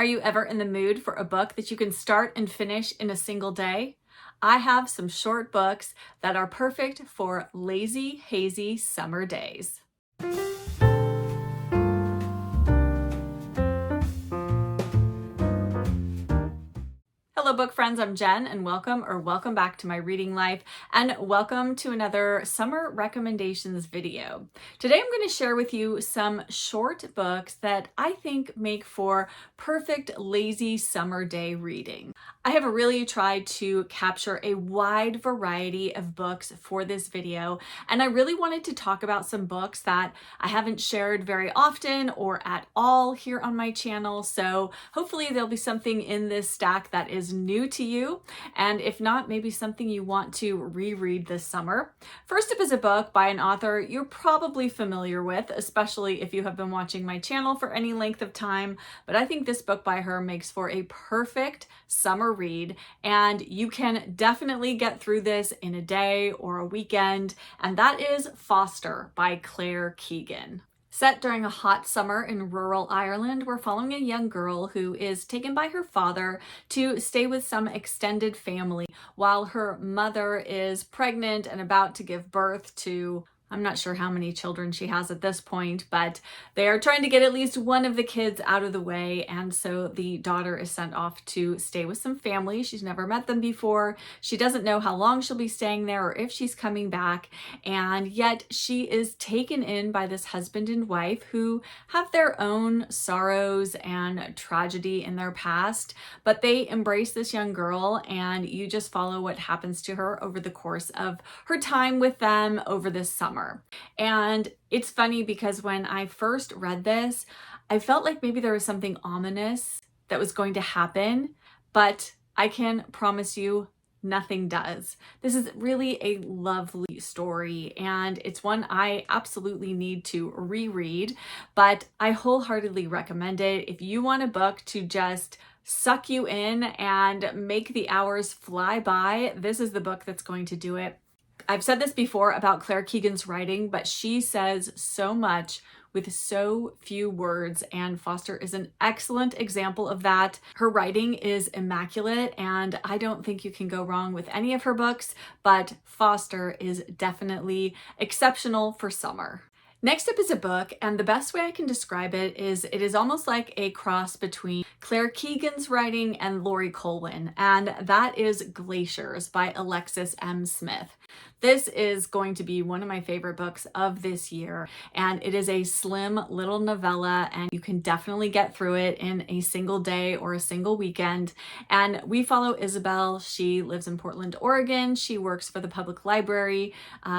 Are you ever in the mood for a book that you can start and finish in a single day? I have some short books that are perfect for lazy, hazy summer days. Hello book friends, I'm Jen and welcome back to my reading life and welcome to another summer recommendations video. Today I'm going to share with you some short books that I think make for perfect lazy summer day reading. I have really tried to capture a wide variety of books for this video, and I really wanted to talk about some books that I haven't shared very often or at all here on my channel. So hopefully there'll be something in this stack that is new to you, and if not, maybe something you want to reread this summer. First up is a book by an author you're probably familiar with, especially if you have been watching my channel for any length of time, but I think this book by her makes for a perfect summer read, and you can definitely get through this in a day or a weekend, and that is Foster by Claire Keegan. Set during a hot summer in rural Ireland, we're following a young girl who is taken by her father to stay with some extended family while her mother is pregnant and about to give birth to, I'm not sure how many children she has at this point, but they are trying to get at least one of the kids out of the way. And so the daughter is sent off to stay with some family. She's never met them before. She doesn't know how long she'll be staying there or if she's coming back. And yet she is taken in by this husband and wife who have their own sorrows and tragedy in their past, but they embrace this young girl, and you just follow what happens to her over the course of her time with them over this summer. And it's funny because when I first read this, I felt like maybe there was something ominous that was going to happen, but I can promise you nothing does. This is really a lovely story, and it's one I absolutely need to reread, but I wholeheartedly recommend it. If you want a book to just suck you in and make the hours fly by, this is the book that's going to do it. I've said this before about Claire Keegan's writing, but she says so much with so few words, and Foster is an excellent example of that. Her writing is immaculate, and I don't think you can go wrong with any of her books, but Foster is definitely exceptional for summer. Next up is a book, and the best way I can describe it is almost like a cross between Claire Keegan's writing and Laurie Colwin, and that is Glaciers by Alexis M. Smith. This is going to be one of my favorite books of this year, and it is a slim little novella, and you can definitely get through it in a single day or a single weekend. And we follow Isabel. She lives in Portland, Oregon. She works for the public library.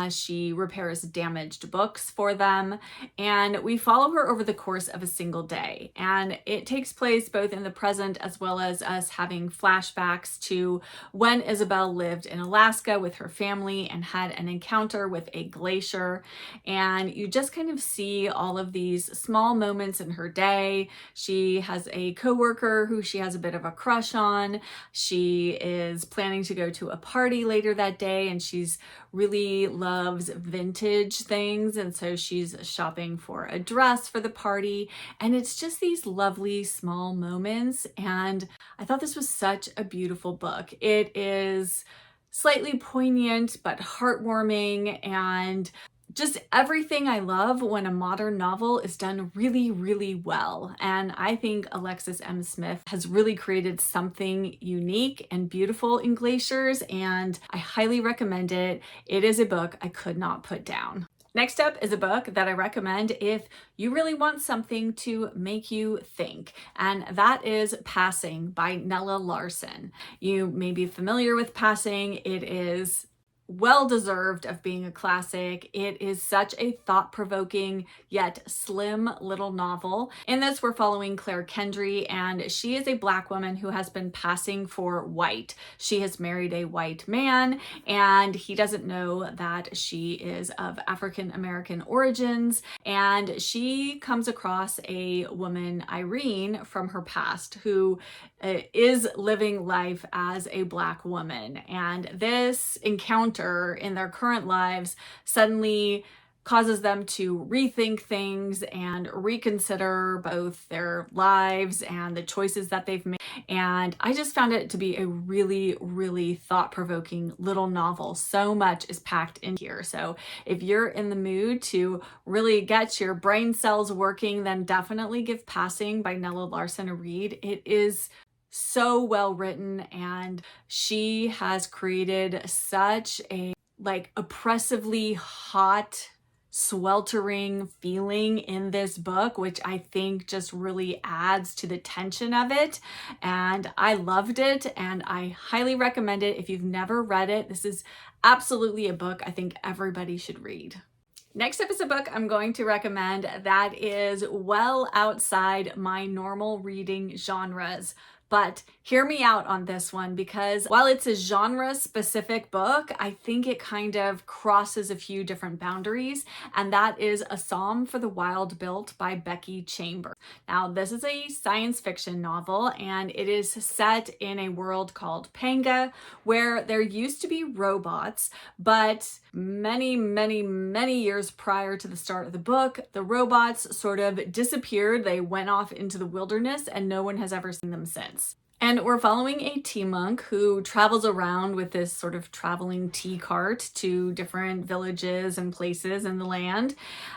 She repairs damaged books for them, and we follow her over the course of a single day. And it takes place both in the present as well as us having flashbacks to when Isabel lived in Alaska with her family and had an encounter with a glacier, and you just kind of see all of these small moments in her day. She has a coworker who she has a bit of a crush on. She is planning to go to a party later that day, and she's really loves vintage things, and so she's shopping for a dress for the party, and it's just these lovely small moments. And I thought this was such a beautiful book. It is slightly poignant but heartwarming, and just everything I love when a modern novel is done really, really well. And I think Alexis M. Smith has really created something unique and beautiful in Glaciers, and I highly recommend it. It is a book I could not put down. Next up is a book that I recommend if you really want something to make you think, and that is Passing by Nella Larsen. You may be familiar with Passing. It is well deserved of being a classic. It is such a thought-provoking yet slim little novel. In this, we're following Claire Kendry, and she is a Black woman who has been passing for white. She has married a white man, and he doesn't know that she is of African American origins, and she comes across a woman, Irene, from her past who is living life as a Black woman. And this encounter in their current lives suddenly causes them to rethink things and reconsider both their lives and the choices that they've made. And I just found it to be a really, really thought-provoking little novel. So much is packed in here. So if you're in the mood to really get your brain cells working, then definitely give Passing by Nella Larsen a read. It is so well written, and she has created such a oppressively hot, sweltering feeling in this book, which I think just really adds to the tension of it. And I loved it, and I highly recommend it. If you've never read it, this is absolutely a book I think everybody should read. Next up is a book I'm going to recommend that is well outside my normal reading genres. But hear me out on this one, because while it's a genre-specific book, I think it kind of crosses a few different boundaries, and that is A Psalm for the Wild Built by Becky Chambers. Now, this is a science fiction novel, and it is set in a world called Panga, where there used to be robots, but many, many, many years prior to the start of the book, the robots sort of disappeared. They went off into the wilderness, and no one has ever seen them since. And we're following a tea monk who travels around with this sort of traveling tea cart to different villages and places in the land.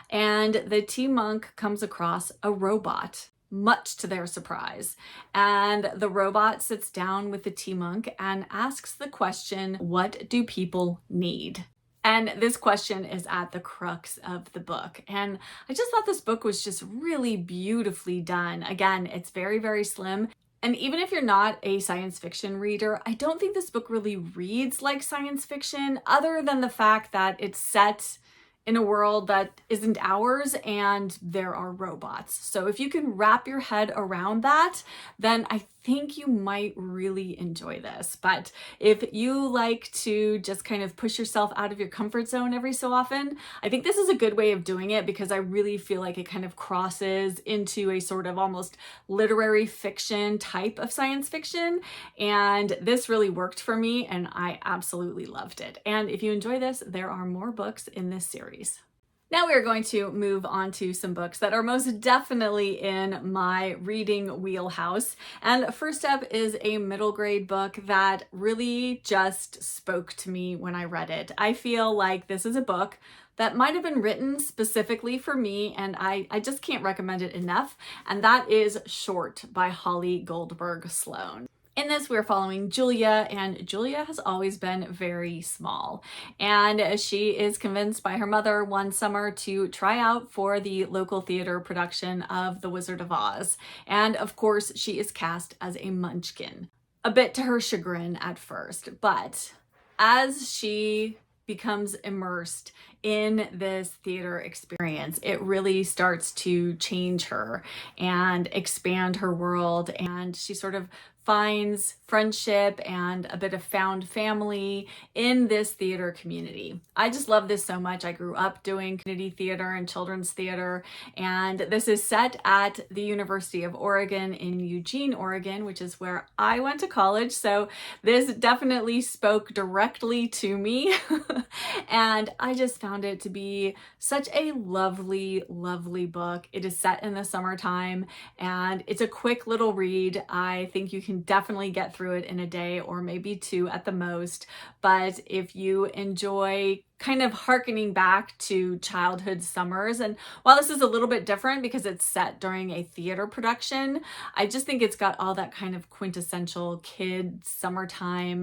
And the tea monk comes across a robot, much to their surprise. And the robot sits down with the tea monk and asks the question, what do people need? And this question is at the crux of the book. And I just thought this book was just really beautifully done. Again, it's very, very slim. And even if you're not a science fiction reader, I don't think this book really reads like science fiction, other than the fact that it's set in a world that isn't ours and there are robots. So if you can wrap your head around that, then I think you might really enjoy this. But if you like to just kind of push yourself out of your comfort zone every so often, I think this is a good way of doing it, because I really feel like it kind of crosses into a sort of almost literary fiction type of science fiction. And this really worked for me, and I absolutely loved it. And if you enjoy this, there are more books in this series. Now we are going to move on to some books that are most definitely in my reading wheelhouse. And first up is a middle grade book that really just spoke to me when I read it. I feel like this is a book that might have been written specifically for me, and I just can't recommend it enough. And that is Short by Holly Goldberg Sloan. In this, we're following Julia, and Julia has always been very small. And she is convinced by her mother one summer to try out for the local theater production of The Wizard of Oz. And of course, she is cast as a munchkin. A bit to her chagrin at first, but as she becomes immersed in this theater experience, it really starts to change her and expand her world, and she sort of finds friendship and a bit of found family in this theater community. I just love this so much. I grew up doing community theater and children's theater, and this is set at the University of Oregon in Eugene, Oregon, which is where I went to college. So this definitely spoke directly to me. And I just found it to be such a lovely, lovely book. It is set in the summertime, and it's a quick little read. I think you can definitely get through it in a day or maybe two at the most. But if you enjoy kind of hearkening back to childhood summers, and while this is a little bit different because it's set during a theater production, I just think it's got all that kind of quintessential kid summertime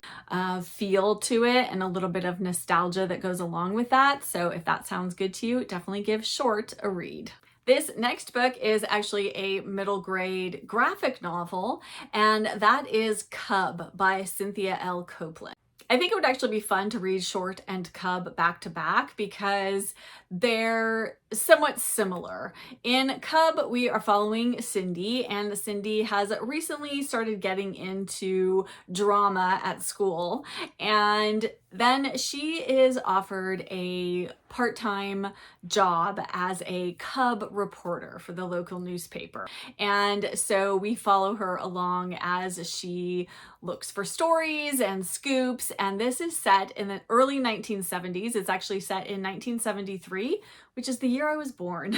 feel to it, and a little bit of nostalgia that goes along with that. So if that sounds good to you, definitely give Short a read. This next book is actually a middle grade graphic novel, and that is Cub by Cynthia L. Copeland. I think it would actually be fun to read Short and Cub back to back because they're somewhat similar. In Cub, we are following Cindy, and Cindy has recently started getting into drama at school, and then she is offered a part-time job as a Cub reporter for the local newspaper. And so we follow her along as she looks for stories and scoops, and this is set in the early 1970s. It's actually set in 1973 1993, which is the year I was born,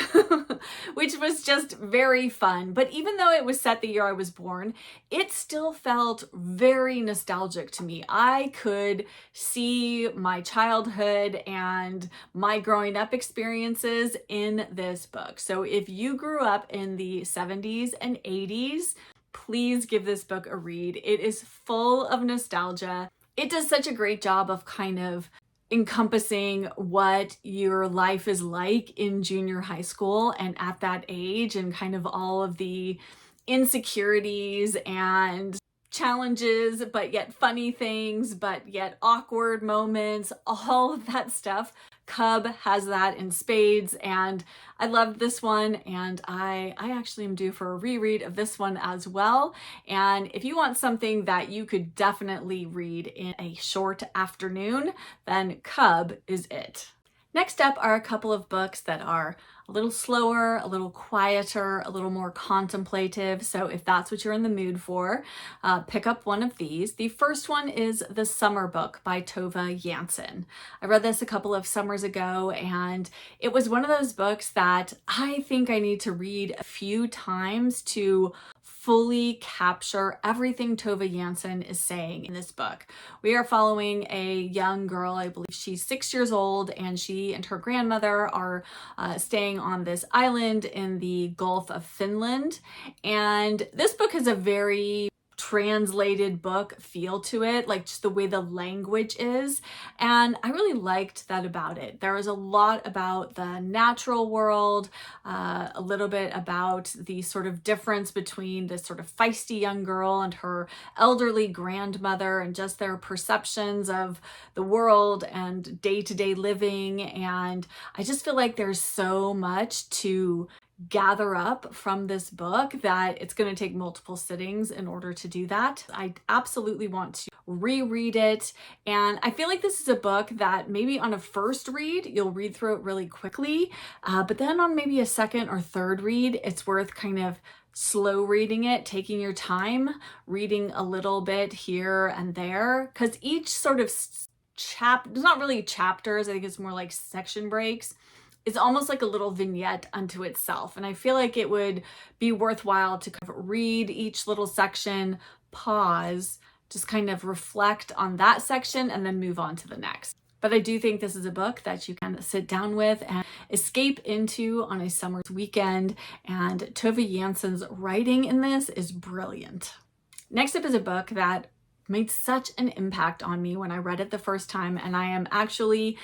which was just very fun. But even though it was set the year I was born, it still felt very nostalgic to me. I could see my childhood and my growing up experiences in this book. So if you grew up in the 70s and 80s, please give this book a read. It is full of nostalgia. It does such a great job of kind of encompassing what your life is like in junior high school and at that age, and kind of all of the insecurities and challenges, but yet funny things, but yet awkward moments, all of that stuff. Cub has that in spades, and I loved this one, and I actually am due for a reread of this one as well. And if you want something that you could definitely read in a short afternoon, then Cub is it. Next up are a couple of books that are a little slower, a little quieter, a little more contemplative. So if that's what you're in the mood for, pick up one of these. The first one is The Summer Book by Tove Jansson. I read this a couple of summers ago, and it was one of those books that I think I need to read a few times to fully capture everything Tove Jansson is saying in this book. We are following a young girl, I believe she's 6 years old, and she and her grandmother are staying on this island in the Gulf of Finland. And this book has a very translated book feel to it, like just the way the language is. And I really liked that about it. There was a lot about the natural world, a little bit about the sort of difference between this sort of feisty young girl and her elderly grandmother, and just their perceptions of the world and day-to-day living. And I just feel like there's so much to gather up from this book that it's going to take multiple sittings in order to do that. I absolutely want to reread it, and I feel like this is a book that maybe on a first read you'll read through it really quickly, but then on maybe a second or third read it's worth kind of slow reading it, taking your time, reading a little bit here and there, because each sort of it's not really chapters, I think it's more like section breaks. It's almost like a little vignette unto itself. And I feel like it would be worthwhile to kind of read each little section, pause, just kind of reflect on that section, and then move on to the next. But I do think this is a book that you can sit down with and escape into on a summer's weekend. And Tove Jansson's writing in this is brilliant. Next up is a book that made such an impact on me when I read it the first time, and I am actually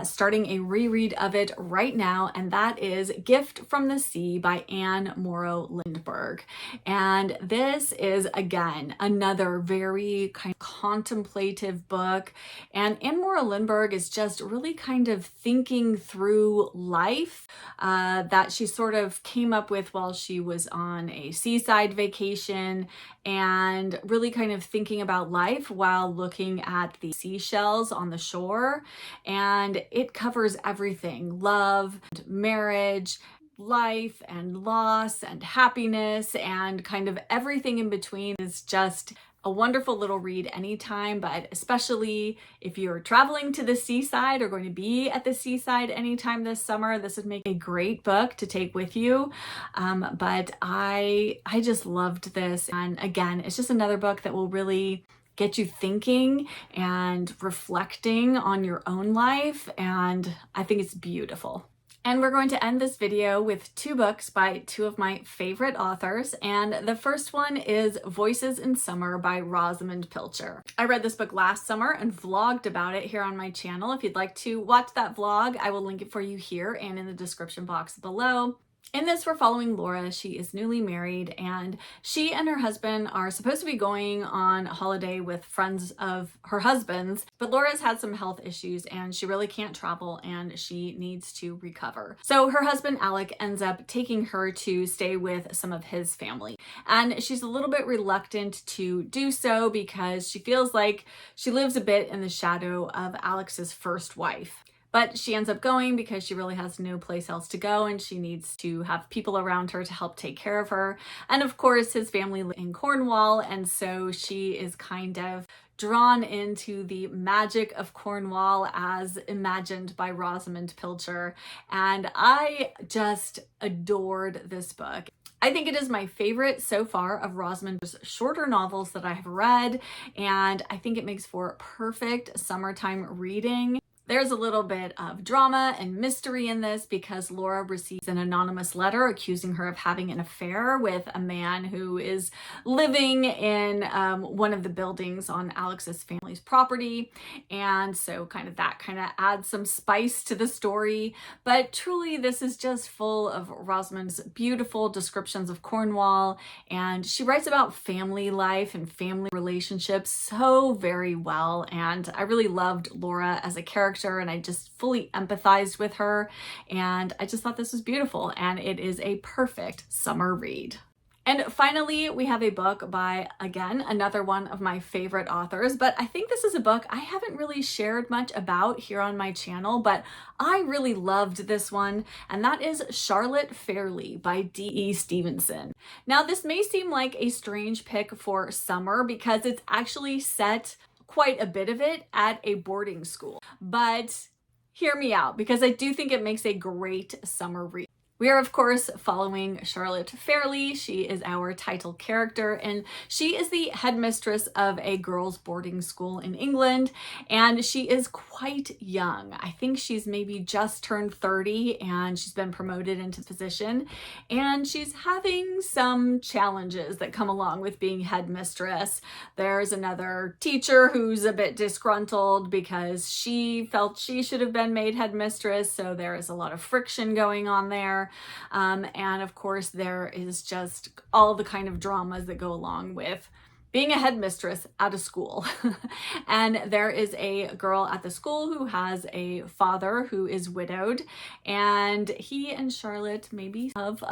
starting a reread of it right now, and that is Gift from the Sea by Anne Morrow Lindbergh. And this is, again, another very kind of contemplative book, and Anne Morrow Lindbergh is just really kind of thinking through life that she sort of came up with while she was on a seaside vacation, and really kind of thinking about life while looking at the seashells on the shore. And it covers everything: love, and marriage, life and loss and happiness, and kind of everything in between. Is just a wonderful little read anytime, but especially if you're traveling to the seaside or going to be at the seaside anytime this summer, this would make a great book to take with you. But I just loved this. And again, it's just another book that will really get you thinking and reflecting on your own life. And I think it's beautiful. And we're going to end this video with two books by two of my favorite authors. And the first one is Voices in Summer by Rosamund Pilcher. I read this book last summer and vlogged about it here on my channel. If you'd like to watch that vlog, I will link it for you here and in the description box below. In this, we're following Laura. She is newly married, and she and her husband are supposed to be going on a holiday with friends of her husband's, but Laura's had some health issues and she really can't travel and she needs to recover. So her husband, Alec, ends up taking her to stay with some of his family. And she's a little bit reluctant to do so because she feels like she lives a bit in the shadow of Alex's first wife. But she ends up going because she really has no place else to go and she needs to have people around her to help take care of her. And of course, his family lives in Cornwall, and so she is kind of drawn into the magic of Cornwall as imagined by Rosamund Pilcher. And I just adored this book. I think it is my favorite so far of Rosamund's shorter novels that I have read, and I think it makes for perfect summertime reading. There's a little bit of drama and mystery in this because Laura receives an anonymous letter accusing her of having an affair with a man who is living in one of the buildings on Alexis family's property. And so that kind of adds some spice to the story. But truly, this is just full of Rosamund's beautiful descriptions of Cornwall. And she writes about family life and family relationships so very well. And I really loved Laura as a character, and I just fully empathized with her, and I just thought this was beautiful, and it is a perfect summer read. And finally, we have a book by, again, another one of my favorite authors, but I think this is a book I haven't really shared much about here on my channel, but I really loved this one, and that is Charlotte Fairlie by D.E. Stevenson. Now, this may seem like a strange pick for summer because it's actually set quite a bit of it at a boarding school, but hear me out because I do think it makes a great summer read. We are, of course, following Charlotte Fairlie. She is our title character, and she is the headmistress of a girls' boarding school in England, and she is quite young. I think she's maybe just turned 30, and she's been promoted into position, and she's having some challenges that come along with being headmistress. There's another teacher who's a bit disgruntled because she felt she should have been made headmistress, so there is a lot of friction going on there. And of course, there is just all the kind of dramas that go along with being a headmistress at a school. And there is a girl at the school who has a father who is widowed, and he and Charlotte maybe have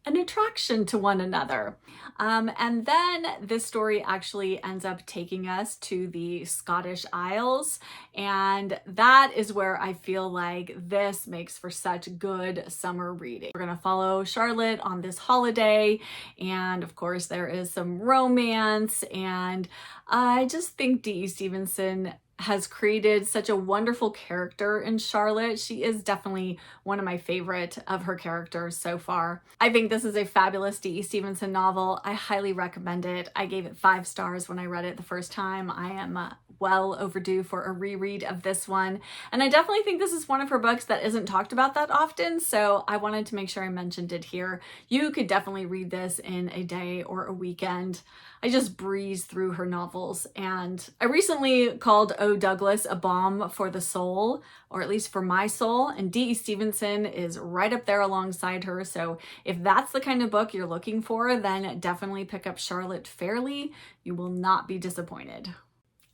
an attraction to one another. And then this story actually ends up taking us to the Scottish Isles, and that is where I feel like this makes for such good summer reading. We're gonna follow Charlotte on this holiday, and of course there is some romance, and I just think D.E. Stevenson has created such a wonderful character in Charlotte. She is definitely one of my favorite of her characters so far. I think this is a fabulous D.E. Stevenson novel. I highly recommend it. I gave it 5 stars when I read it the first time. I am well overdue for a reread of this one. And I definitely think this is one of her books that isn't talked about that often, so I wanted to make sure I mentioned it here. You could definitely read this in a day or a weekend. I just breeze through her novels, and I recently called O. Douglas a balm for the soul, or at least for my soul, and D.E. Stevenson is right up there alongside her, so if that's the kind of book you're looking for, then definitely pick up Charlotte Fairlie. You will not be disappointed.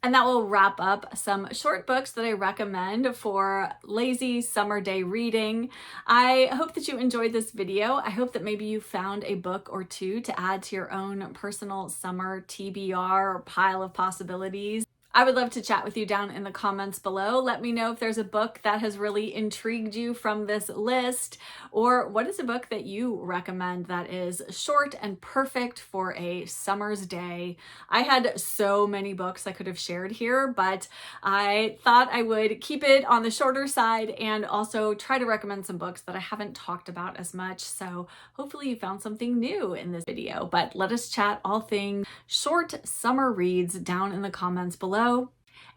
And that will wrap up some short books that I recommend for lazy summer day reading. I hope that you enjoyed this video. I hope that maybe you found a book or two to add to your own personal summer TBR or pile of possibilities. I would love to chat with you down in the comments below. Let me know if there's a book that has really intrigued you from this list, or what is a book that you recommend that is short and perfect for a summer's day. I had so many books I could have shared here, but I thought I would keep it on the shorter side and also try to recommend some books that I haven't talked about as much. So hopefully you found something new in this video, but let us chat all things short summer reads down in the comments below.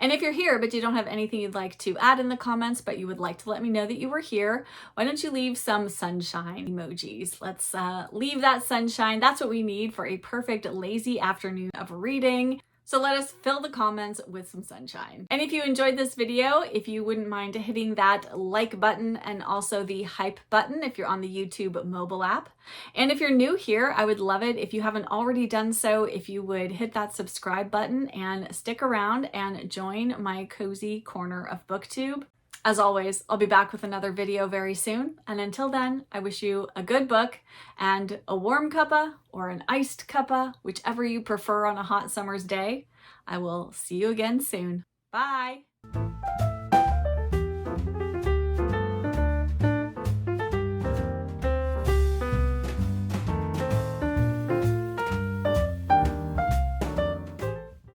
And if you're here but you don't have anything you'd like to add in the comments, but you would like to let me know that you were here, why don't you leave some sunshine emojis? Let's leave that sunshine. That's what we need for a perfect lazy afternoon of reading. So let us fill the comments with some sunshine. And if you enjoyed this video, if you wouldn't mind hitting that like button and also the hype button if you're on the YouTube mobile app. And if you're new here, I would love it if you haven't already done so, if you would hit that subscribe button and stick around and join my cozy corner of booktube. As always, I'll be back with another video very soon. And until then, I wish you a good book and a warm cuppa or an iced cuppa, whichever you prefer on a hot summer's day. I will see you again soon. Bye.